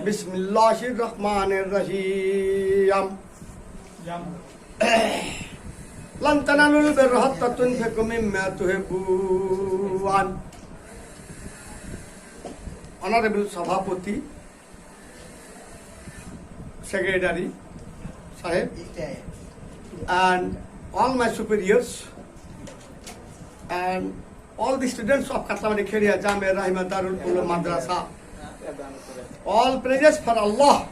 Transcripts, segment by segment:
Bismillahir Rahmanir Rahim. Lan tanalul birra hatta tunfiqu mimma tuhibbun. Honorable Sabhapati, Secretary, Sahib, and all my superiors, and all the students of Katlamani Kharia Jamia Rahima Darul Ulum Madrasa. All praises for Allah,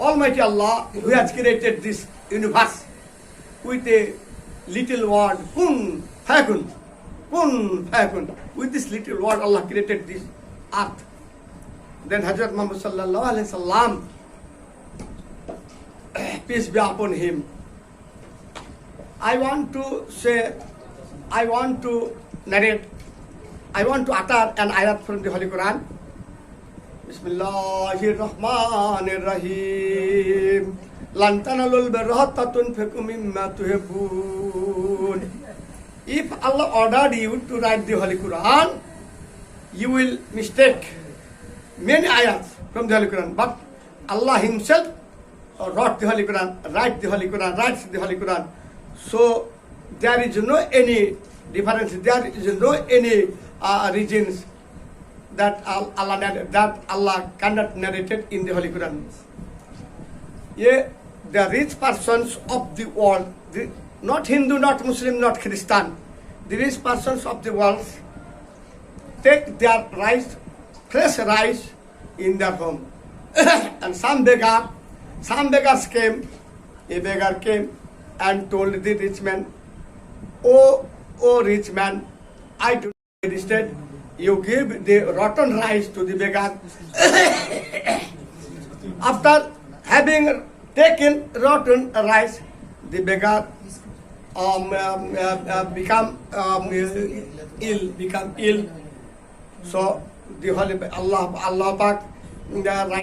Almighty Allah, who has created this universe with a little word, kun fayakun, kun fayakun. With this little word, Allah created this earth. Then Hazrat Muhammad sallallahu alaihi wasallam, peace be upon him. I want to say, I want to narrate, I want to utter an ayat from the Holy Quran. Bismillahir Rahmanir Rahim. Lan tanalul birra hatta tunfiqu mimma tuhibbun. If Allah ordered you to write the Holy Quran, you will mistake many ayats from the Holy Quran. But Allah Himself wrote the Holy Quran, writes the Holy Quran. So there is no any difference. There is no any regions that Allah cannot narrate in the Holy Quran. Yeah, the rich persons of the world, not Hindu, not Muslim, not Christian, the rich persons of the world take their rice, fresh rice in their home. And some beggars came, a beggar came and told the rich man, Oh rich man, I do not understand. You give the rotten rice to the beggar. After having taken rotten rice, the beggar become ill. So the Holy Allah Pak